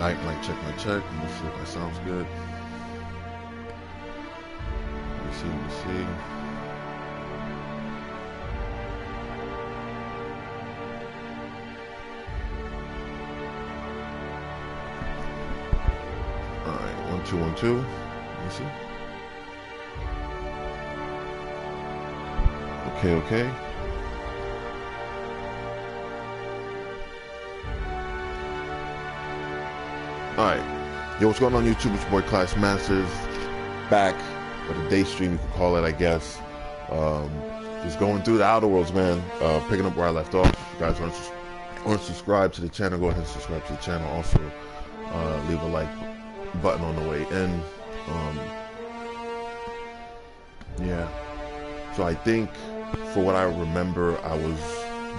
Alright, mic check. Let me see if that sounds good. Let me see. Alright, 1 2 1 2. Let me see. Okay. Alright. Yo, what's going on YouTube? It's your boy Class Masters. Back with a day stream, you could call it, I guess. Just going through the Outer Worlds, man. Picking up where I left off. If you guys aren't subscribed to the channel, go ahead and subscribe to the channel. Also, leave a like button on the way in. Yeah. So I think, for what I remember, I was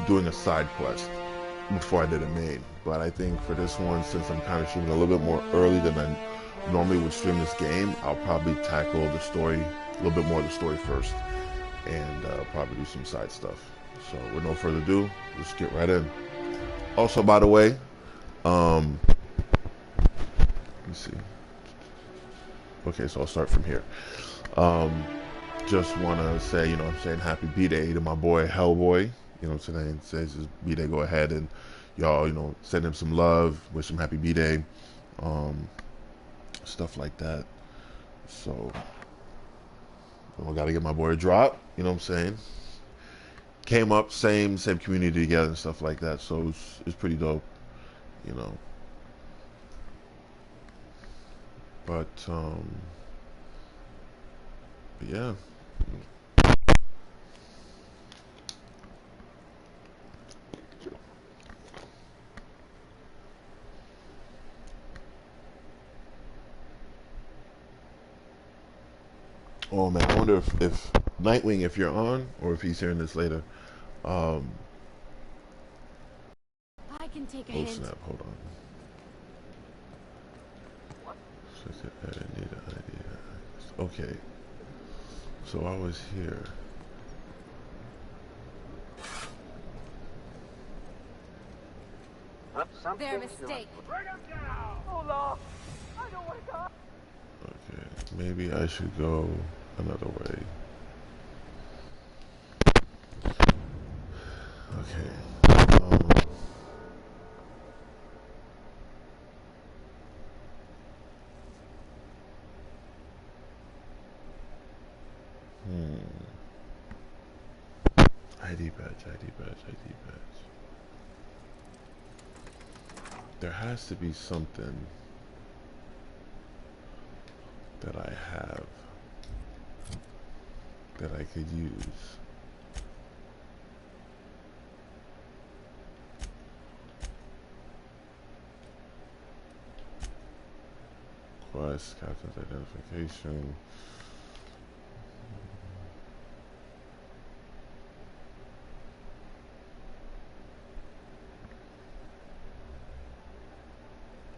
doing a side quest before I did a main. But I think for this one, since I'm kind of streaming a little bit more early than I normally would stream this game, I'll probably tackle the story, a little bit more of the story first, and probably do some side stuff. So with no further ado, let's get right in. Also, by the way, let me see. Okay, so I'll start from here. Just want to say, you know what I'm saying, happy B-Day to my boy Hellboy. You know what I'm saying? Says his B-Day, go ahead and y'all, you know, send him some love, wish him happy B-Day, stuff like that. So, I gotta get my boy a drop, you know what I'm saying? Came up, same community together and stuff like that, so it's pretty dope, you know. But yeah. Oh man, I wonder if Nightwing, if you're on, or if he's hearing this later. I can take a oh hint. snap, hold on. Okay, so I was here. Their mistake. Bring him down! Olaf! I don't want to die! Okay, maybe I should go another way. Okay. ID badge. There has to be something that I have that I could use. Quest, captain's identification.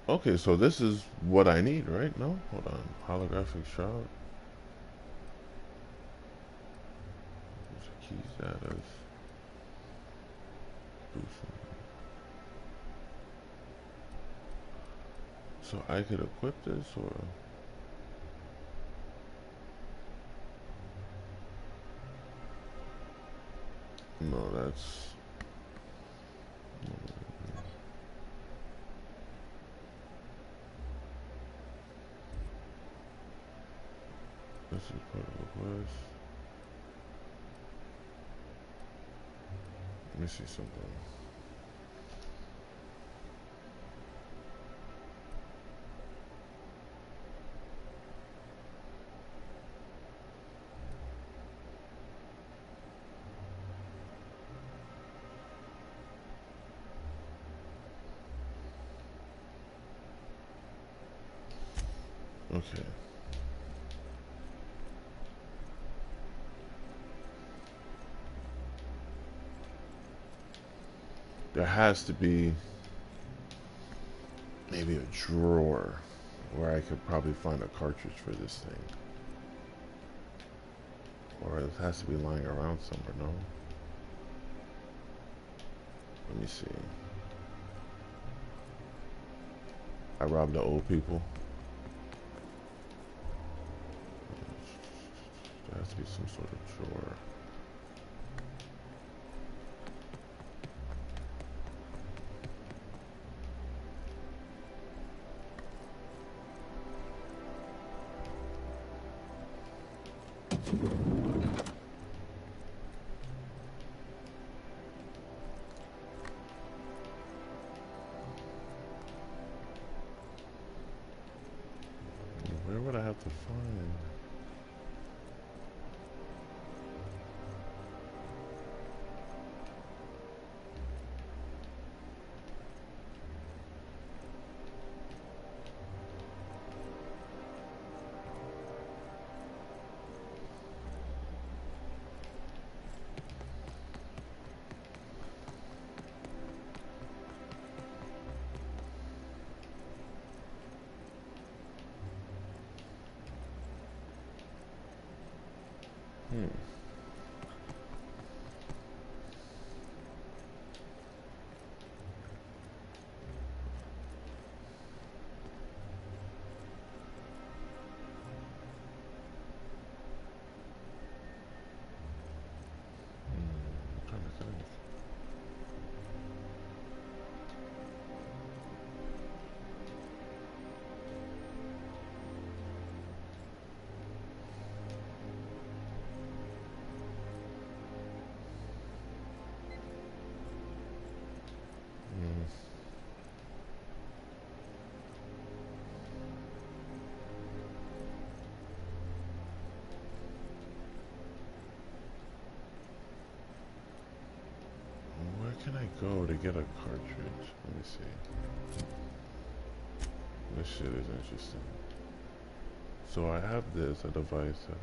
Okay, so this is what I need, right? No? Hold on. Holographic shroud. Key status. So I could equip this, or no? That's this is part of the quest. Let me see something. Okay. There has to be maybe a drawer where I could probably find a cartridge for this thing. Or it has to be lying around somewhere, no? Let me see. I robbed the old people. There has to be some sort of chore. Where would I have to find? I'm trying to think. Where can I go to get a cartridge? Let me see. This shit is interesting. So I have this, a device that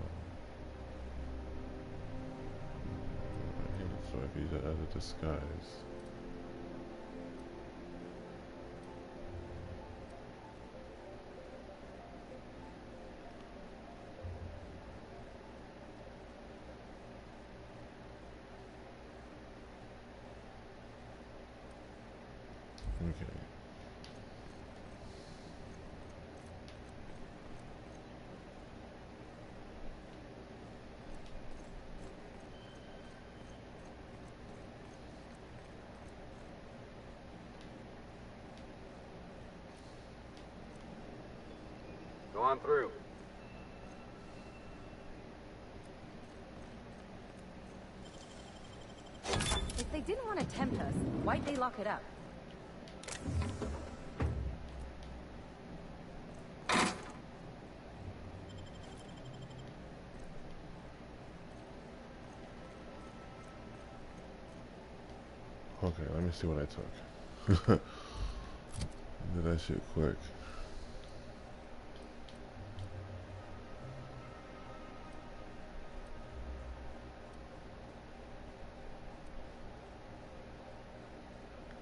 so I can use it as a disguise. Okay. Go on through. If they didn't want to tempt us, why'd they lock it up? Okay, let me see what I took. Did that shit quick.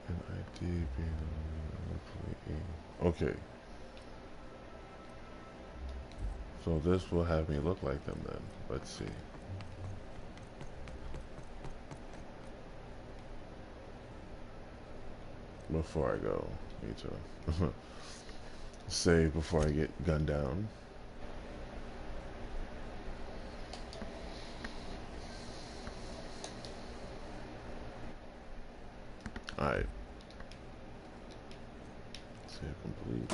An ID being okay. So this will have me look like them then. Let's see. Before I go, need to save before I get gunned down. Alright. Save complete.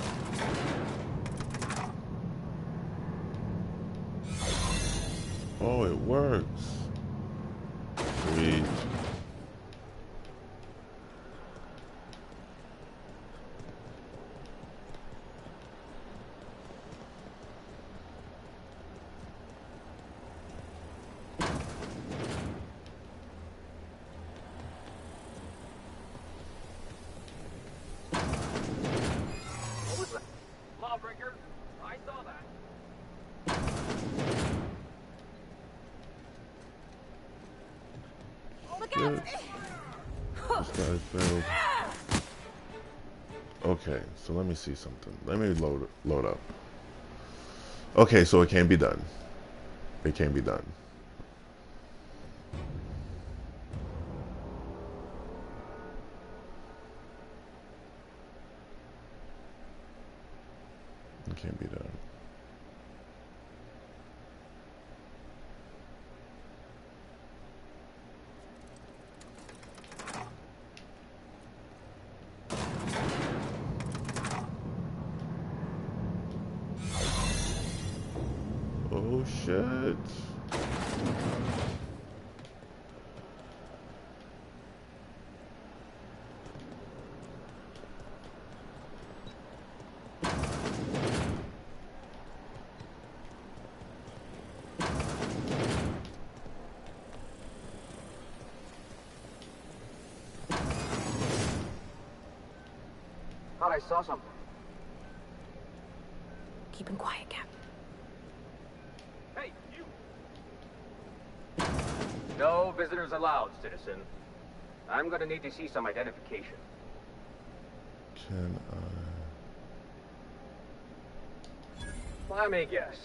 Oh, it works. Sweet. What was that? Lawbreaker? I saw that. Look out! This guy failed. Okay, so let me see something. Let me load up. Okay, so it can be done. It can be done. Can't be done. Oh shit. Thought I saw something. Keeping quiet, Cap. Hey, you! No visitors allowed, citizen. I'm gonna need to see some identification. Can Let me guess.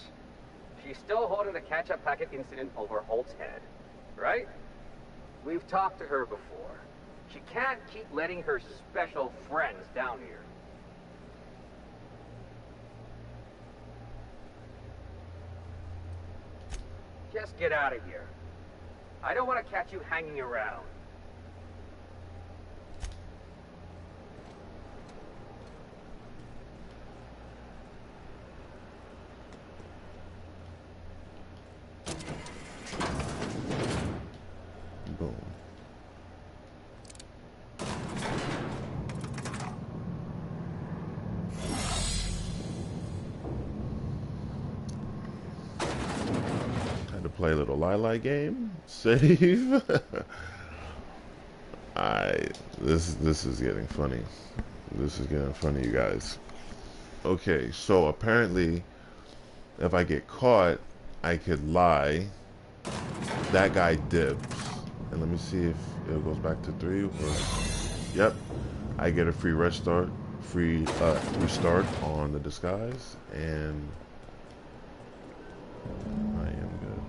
She's still holding the catch-up packet incident over Holt's head, right? We've talked to her before. She can't keep letting her special friends down here. Just get out of here. I don't want to catch you hanging around. boom. Had to play a little Lili game. Save. This is getting funny. This is getting funny, you guys. Okay, so apparently, if I get caught, I could lie. That guy dips, and let me see if it goes back to 3. Or, yep, I get a free restart, restart on the disguise, and I am good.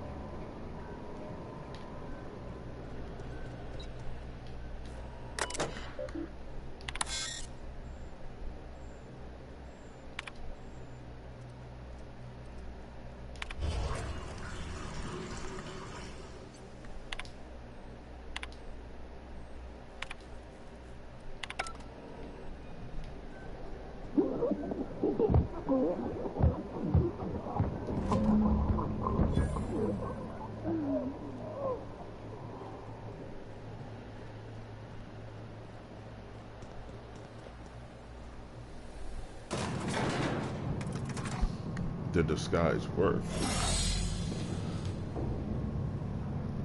The disguise worked.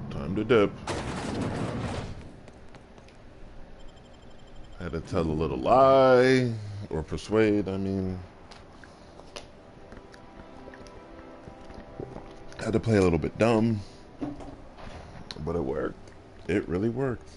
Time to dip. Had to tell a little lie, or persuade, I mean. Had to play a little bit dumb, but it worked. It really worked.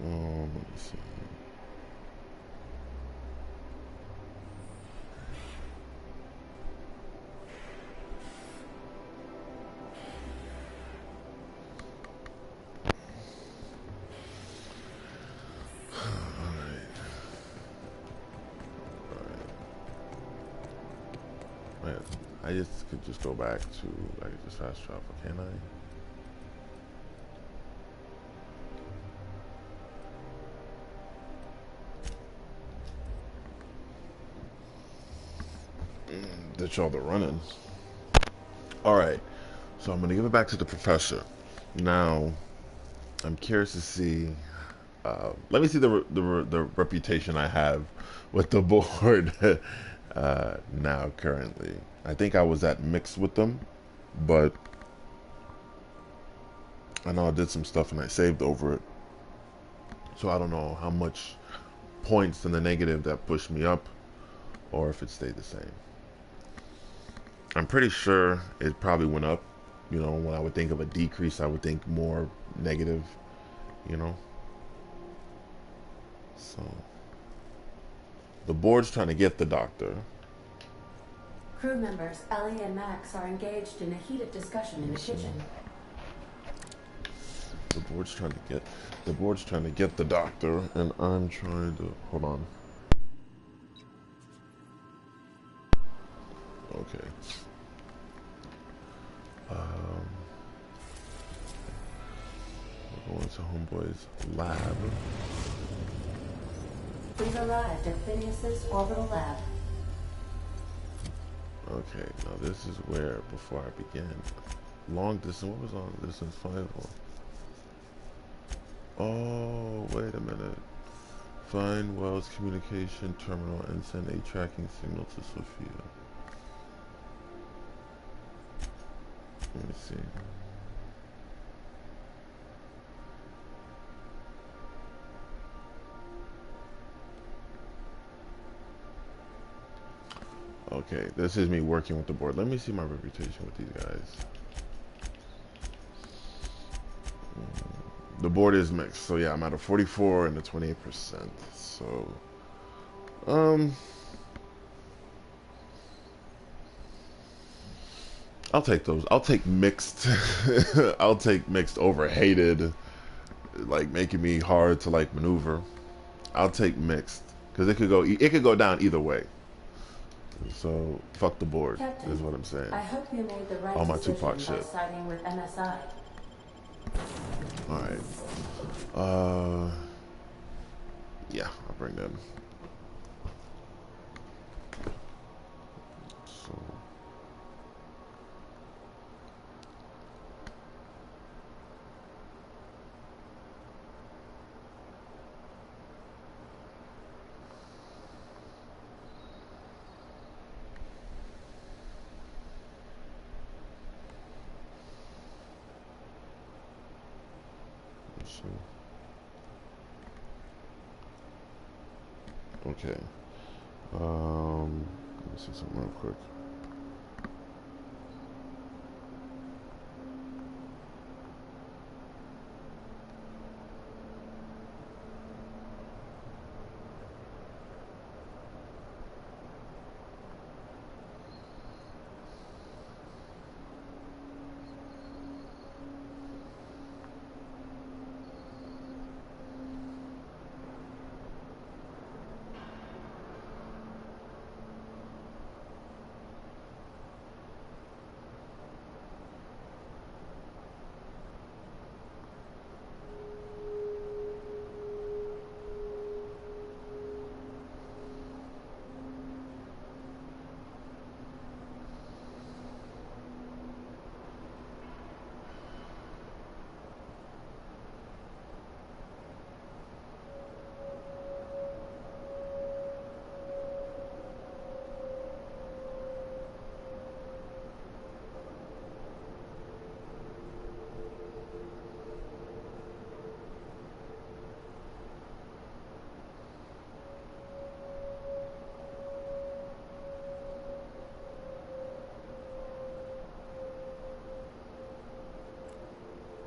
Let me see. Man, I just could just go back to like just fast travel, can I? Ditch all the running. All right, so I'm gonna give it back to the professor. Now, I'm curious to see. Let me see the reputation I have with the board now currently. I think I was at mix with them, but I know I did some stuff and I saved over it. So I don't know how much points in the negative that pushed me up or if it stayed the same. I'm pretty sure it probably went up. You know, when I would think of a decrease, I would think more negative, you know. So the board's trying to get the doctor. Crew members Ellie and Max are engaged in a heated discussion in the kitchen. The board's trying to get the doctor, and I'm trying to hold on. Okay. We're going to Homeboy's lab. We've arrived at Phineas's orbital lab. Okay, now this is where, before I begin, long distance, what was long distance 5? Oh, wait a minute. Find Wells communication terminal and send a tracking signal to Sophia. Let me see. Okay, this is me working with the board. Let me see my reputation with these guys. The board is mixed, so yeah, I'm at a 44 and a 28%. So, I'll take those. I'll take mixed. I'll take mixed over hated, like making me hard to like maneuver. I'll take mixed because it could go down either way. So fuck the board, Captain, is what I'm saying. I hope you made the right All my decision Tupac by shit. siding with MSI. All right. Yeah, I'll bring them. So. Okay. Let me see something real quick.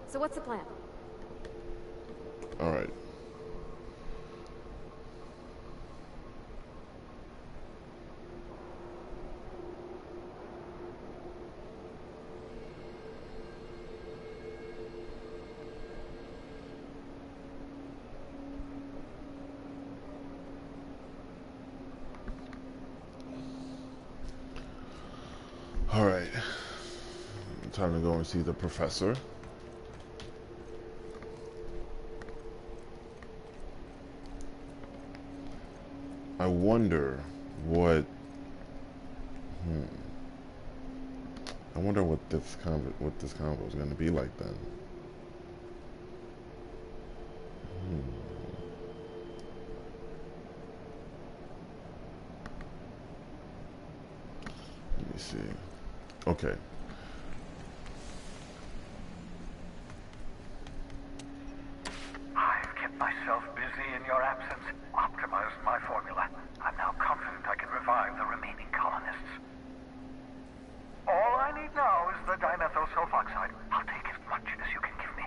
So what's the plan? All right. All right. Time to go and see the professor. I wonder what. I wonder what this convo is going to be like then. Let me see. Okay. dimethyl sulfoxide. I'll take as much as you can give me.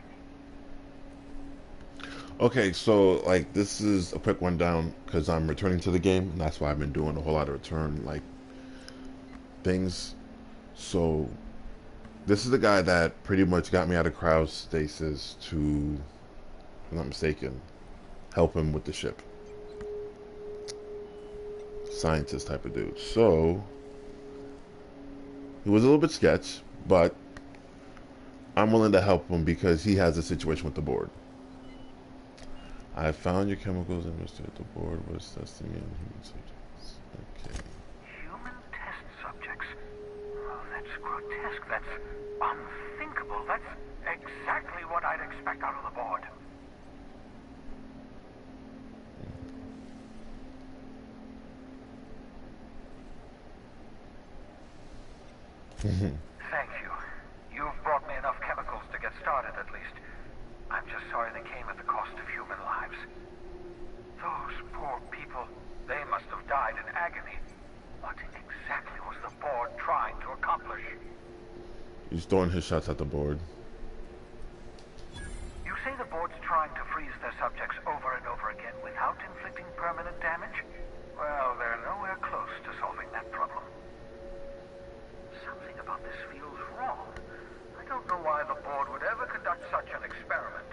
Okay, so like this is a quick rundown because I'm returning to the game, and that's why I've been doing a whole lot of return like things. So this is the guy that pretty much got me out of cryostasis to, if I'm not mistaken, help him with the ship. Scientist type of dude. So he was a little bit sketch, but I'm willing to help him because he has a situation with the board. I found your chemicals and Mr. The board was testing me on human subjects. Okay. Human test subjects? Oh, that's grotesque. That's unthinkable. That's exactly what I'd expect out of the board. Thank you. You've brought me enough chemicals to get started, at least. I'm just sorry they came at the cost of human lives. Those poor people, they must have died in agony. What exactly was the board trying to accomplish? He's throwing his shots at the board. You say the board's trying to freeze their subjects over and over again without inflicting permanent damage? Well, they're nowhere close to solving that problem. Something about this feels wrong. I don't know why the board would ever conduct such an experiment,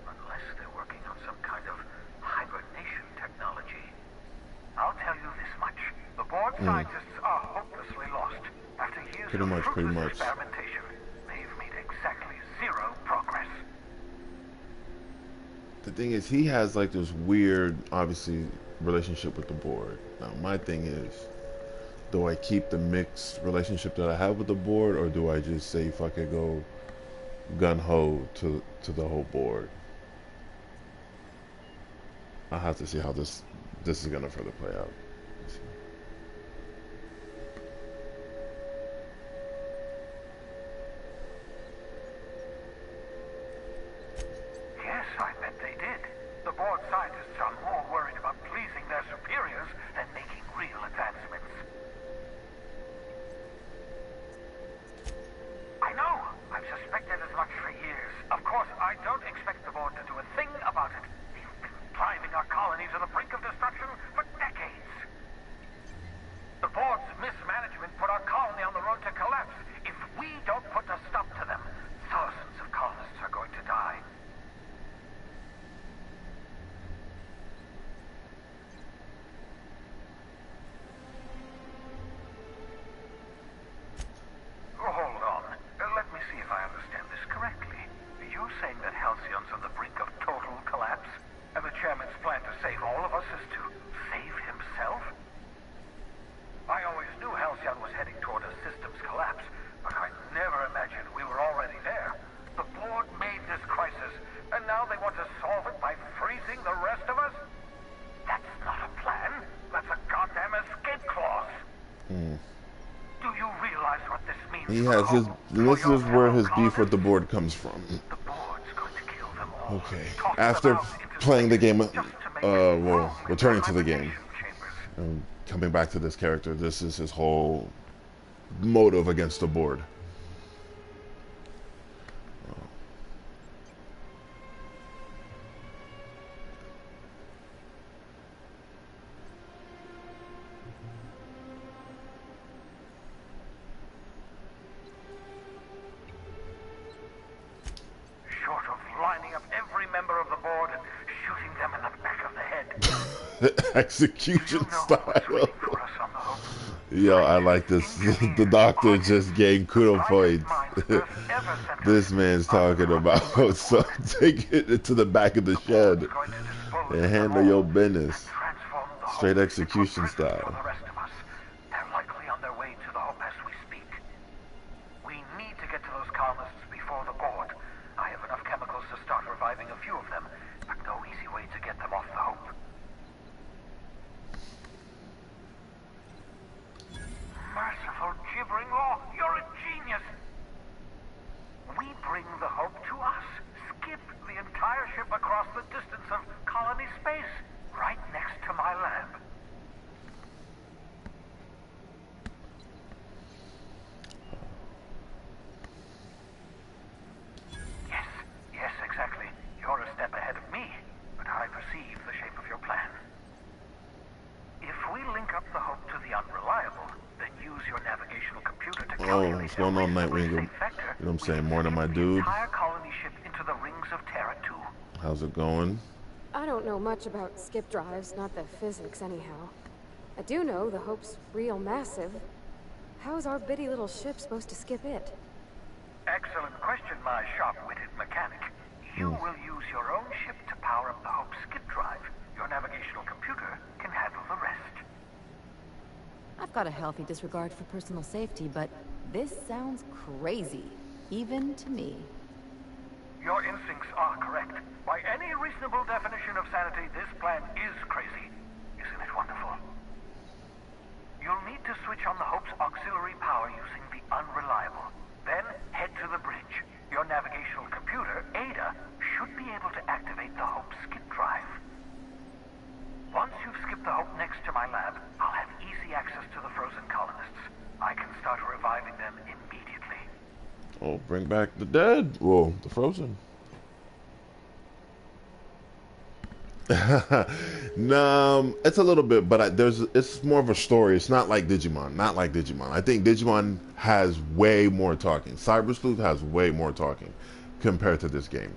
unless they're working on some kind of hibernation technology. I'll tell you this much. The board scientists are hopelessly lost. After years of fruitless experimentation, they've made exactly zero progress. The thing is, he has like this weird, obviously, relationship with the board. Now, my thing is, do I keep the mixed relationship that I have with the board, or do I just say fuck it, go gun-ho to the whole board? I'll have to see how this is gonna further play out. Yes, I bet they did. The board scientists are more worried about pleasing their superiors than making real advancements. I know. I've suspected as much for years. Of course, I don't expect the board to do a thing about it. They've been driving our colony to the brink of destruction for decades. The board's mismanagement put our colony on the road to collapse. If we don't put a stop to them, thousands of colonists are going to die. Hold on. Let me see if I understand this correctly. You're saying that Halcyon's on the brink of total collapse? And the chairman's plan to save all of us is to save himself? I always knew Halcyon was heading toward a systems collapse, but I never imagined we were already there. The board made this crisis, and now they want to solve it by freezing the rest of us? That's not a plan. That's a goddamn escape clause. Do you realize what this means? He has his. This is where his beef with the board comes from. The board's going to kill them all. Okay. Toss them After out into playing the space game, just to make room well, in returning to the hibernation game, chambers. and coming back to this character, this is his whole motive against the board. Short of lining up every member of the board and shooting them in the back of the head. The execution You know what's style. waiting for us on the Hope? Yo, I like this. The doctor just getting kudo points. This man's talking about so take it to the back of the shed and handle your business. Straight execution style. They're likely on their way to the Hope as we speak. We need to get to those colonists before the board. I have enough chemicals to start reviving a few of them, but no easy way to get them off the Hope. Merciful gibbering law, you're a genius! We bring the Hope to us. Skip the entire ship across the distance of colony space, right next to my lab. What's going on, Nightwing? You know what I'm saying? Morning, my dude. Entire colony ship into the rings of Terra 2. How's it going? I don't know much about skip drives, not the physics anyhow. I do know the Hope's real massive. How's our bitty little ship supposed to skip it? Excellent question, my sharp-witted mechanic. You will use your own ship to power up the Hope skip drive. Your navigational computer can handle the rest. I've got a healthy disregard for personal safety, but this sounds crazy, even to me. Your instincts are correct. By any reasonable definition of sanity, this plan is crazy. Isn't it wonderful? You'll need to switch on the Hope's auxiliary power using the Unreliable. Then head to the bridge. Your navigational computer, Ada, should be able to activate the Hope skip drive. Once you've skipped the Hope next to my lab, I'll have easy access to the frozen colonists. I can start reviving them immediately. Oh, bring back the dead. Whoa, the frozen. No, it's a little bit, but it's more of a story. It's not like Digimon. Not like Digimon. I think Digimon has way more talking. Cyber Sleuth has way more talking compared to this game.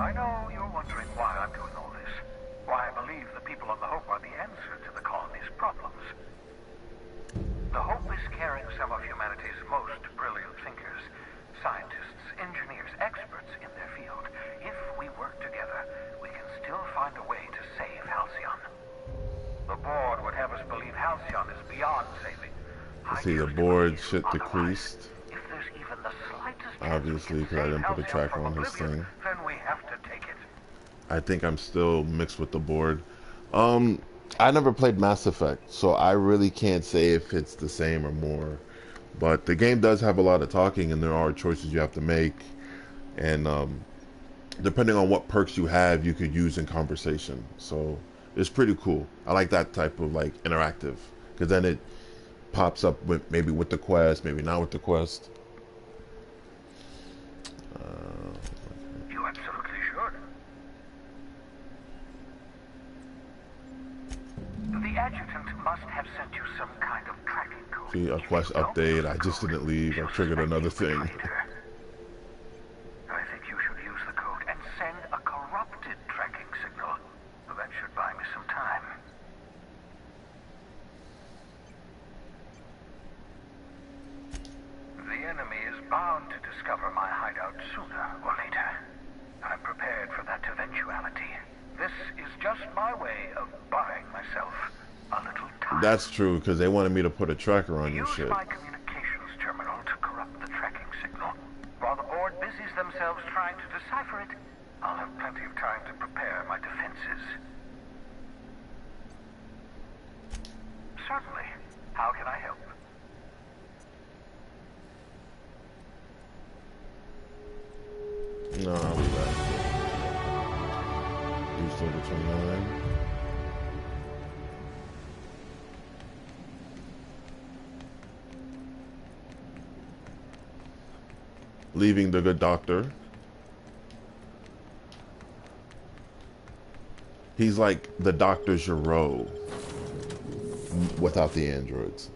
I know you're wondering why I'm doing all this. Why I believe the people on the Hope are the answer to the colony's problems. The Hope is carrying some of humanity's most brilliant thinkers, scientists, engineers, experts in their field. If we work together, we can still find a way to save Halcyon. The board would have us believe Halcyon is beyond saving. See, the board shit decreased. If there's even the slightest Obviously, because I didn't put a tracker on his thing. then we have to take it. I think I'm still mixed with the board. I never played Mass Effect, so I really can't say if it's the same or more. But the game does have a lot of talking, and there are choices you have to make. And depending on what perks you have, you could use in conversation. So it's pretty cool. I like that type of like interactive, because then it pops up with maybe with the quest, maybe not with the quest. You absolutely should. The adjutant must have sent you some kind of tracking code. See, a quest update. I just didn't leave. I triggered another thing. I think you should use the code and send a corrupted tracking signal. That should buy me some time. The enemy is bound to discover my hideout sooner or later. I'm prepared for that eventuality. This is just my way of buying myself a little time. That's true, because they wanted me to put a tracker on your Use shit. my communications terminal to corrupt the tracking signal. While the board busies themselves trying to decipher it, I'll have plenty of time to prepare my defenses. Certainly. How can I help? No, I'll be back. Use level 29. Leaving the good doctor. He's like the Dr. Gero without the androids.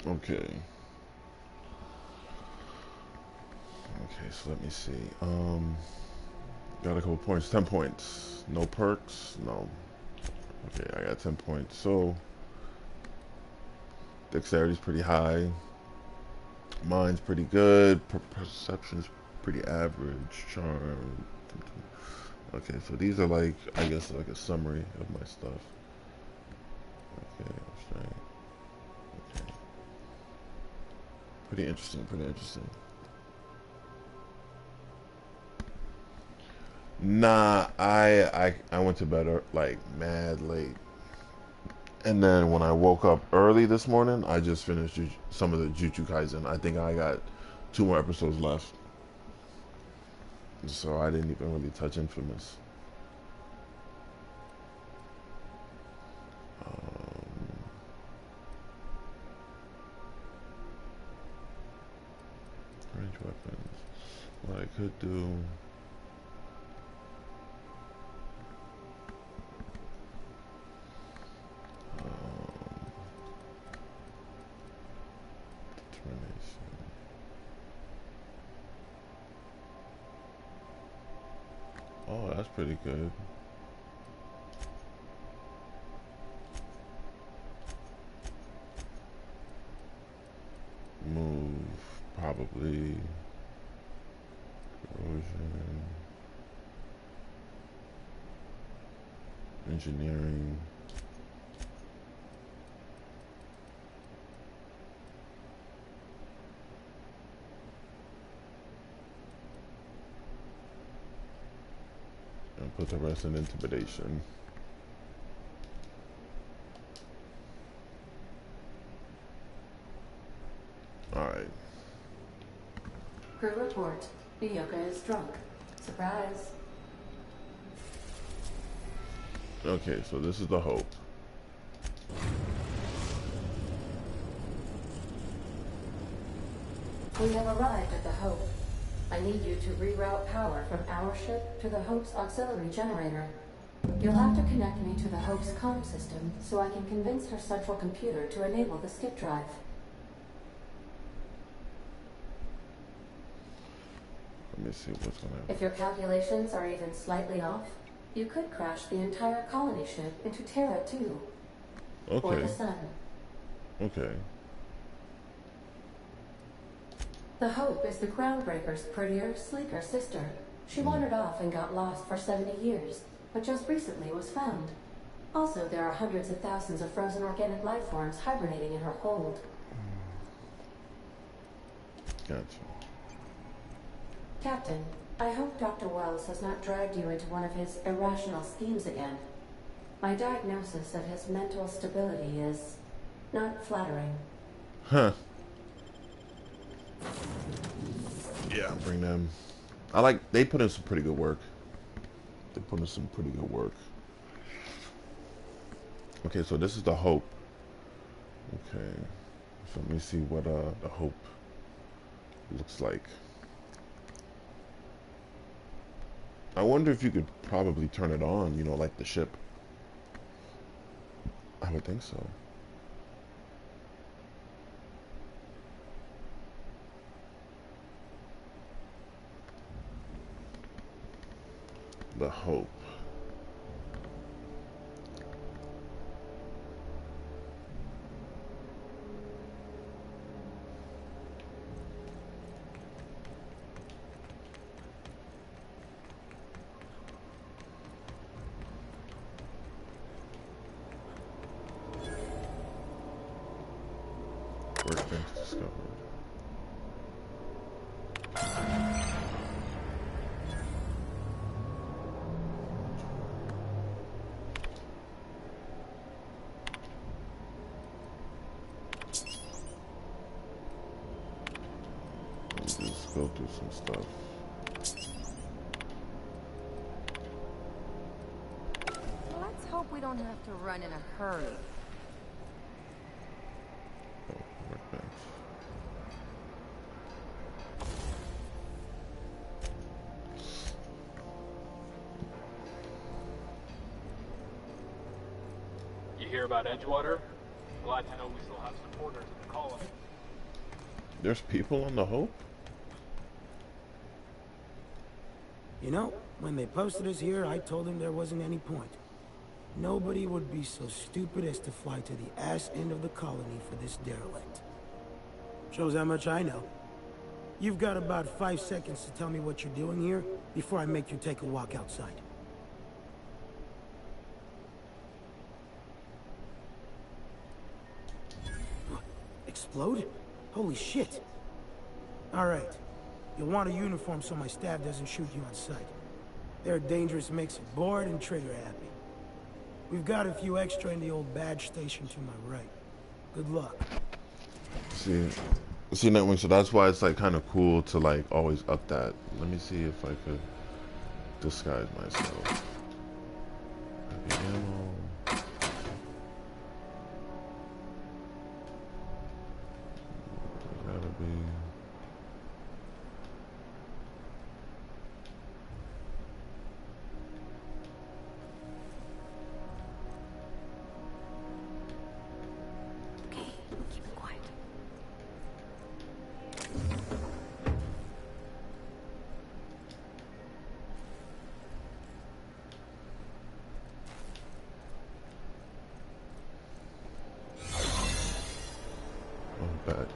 Okay. Okay, so let me see. Got a couple points. 10 points. No perks? No. Okay, I got 10 points. So, dexterity's pretty high. Mine's pretty good. Perception's pretty average. Charm. Okay, so these are like, I guess, like a summary of my stuff. Okay, strength. Okay. Pretty interesting, pretty interesting. Nah, I went to bed like mad late. And then when I woke up early this morning, I just finished some of the Jujutsu Kaisen. I think I got 2 more episodes left. So I didn't even really touch Infamous. Range weapons. What I could do. Determination. Oh, that's pretty good. Move, probably. Corrosion. Engineering. And put the rest in intimidation. Alright. Crew report. Miyoka is drunk. Surprise. Okay, so this is the Hope. We have arrived at the Hope. I need you to reroute power from our ship to the Hope's auxiliary generator. You'll have to connect me to the Hope's comm system so I can convince her central computer to enable the skip drive. Let me see what's gonna happen. If your calculations are even slightly off, you could crash the entire colony ship into Terra 2. Or Okay. the Sun. Okay. The Hope is the Groundbreaker's prettier, sleeker sister. She wandered off and got lost for 70 years, but just recently was found. Also, there are hundreds of thousands of frozen organic life forms hibernating in her hold. Gotcha. Captain, I hope Dr. Wells has not dragged you into one of his irrational schemes again. My diagnosis of his mental stability is not flattering. Huh. Yeah, bring them. They put in some pretty good work. They put in some pretty good work. Okay, so this is the Hope. Okay. So let me see what the Hope looks like. I wonder if you could probably turn it on, you know, like the ship. I would think so. The Hope. Workbench discovered. Just go through some stuff. Let's hope we don't have to run in a hurry. Oh, workbench. You hear about Edgewater? Glad to know we still have supporters in the colony. There's people on the Hope? You know, when they posted us here, I told them there wasn't any point. Nobody would be so stupid as to fly to the ass end of the colony for this derelict. Shows how much I know. You've got about 5 seconds to tell me what you're doing here before I make you take a walk outside. Explode? Holy shit. Alright. You'll want a uniform so my staff doesn't shoot you on sight. They're a dangerous mix of bored and trigger happy. We've got a few extra in the old badge station to my right. Good luck. See, Nightwing, so that's why it's like kind of cool to like always up that. Let me see if I could disguise myself. Heavy ammo. Gotta be. Okay, keep it quiet. Oh, bad.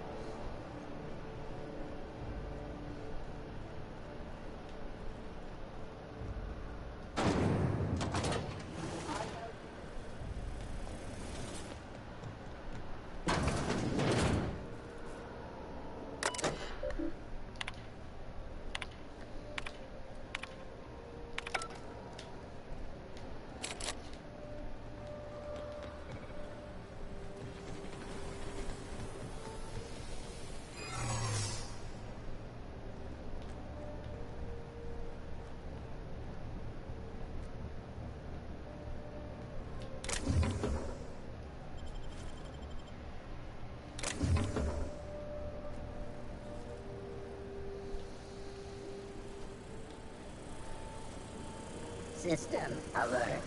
System alert.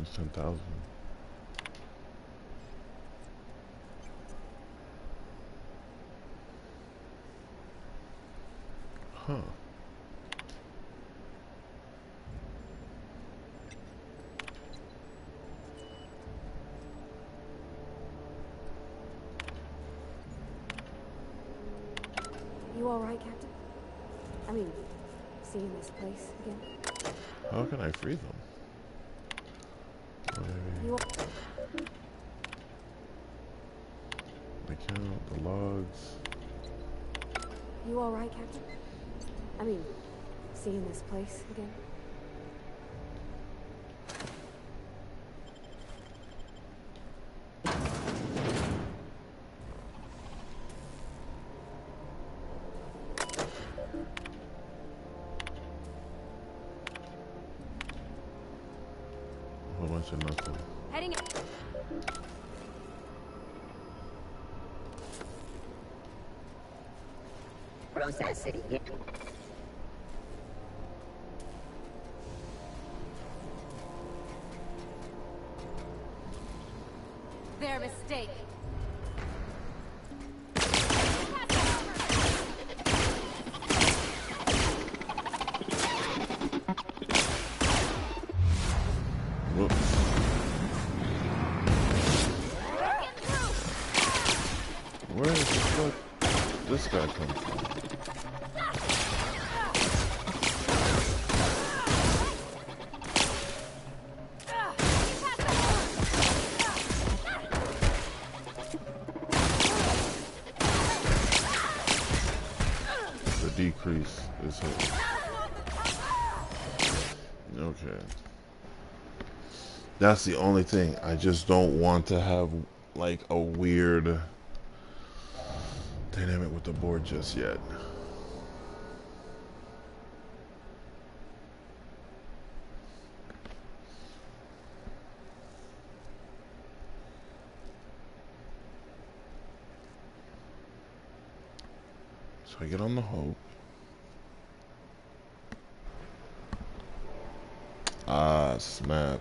It's 10,000. Huh. You all right, Captain? I mean, seeing this place again? How can I free them? You all... The count, the logs. You all right, Captain? I mean, seeing this place again? A whole bunch of nothing. Heading in. Processing. Their mistake. Whoops. Where is the fuck this guy come from? The decrease is hit. Okay. That's the only thing. I just don't want to have like a weird dynamic with the board just yet. So I get on the Hope. Ah, snap.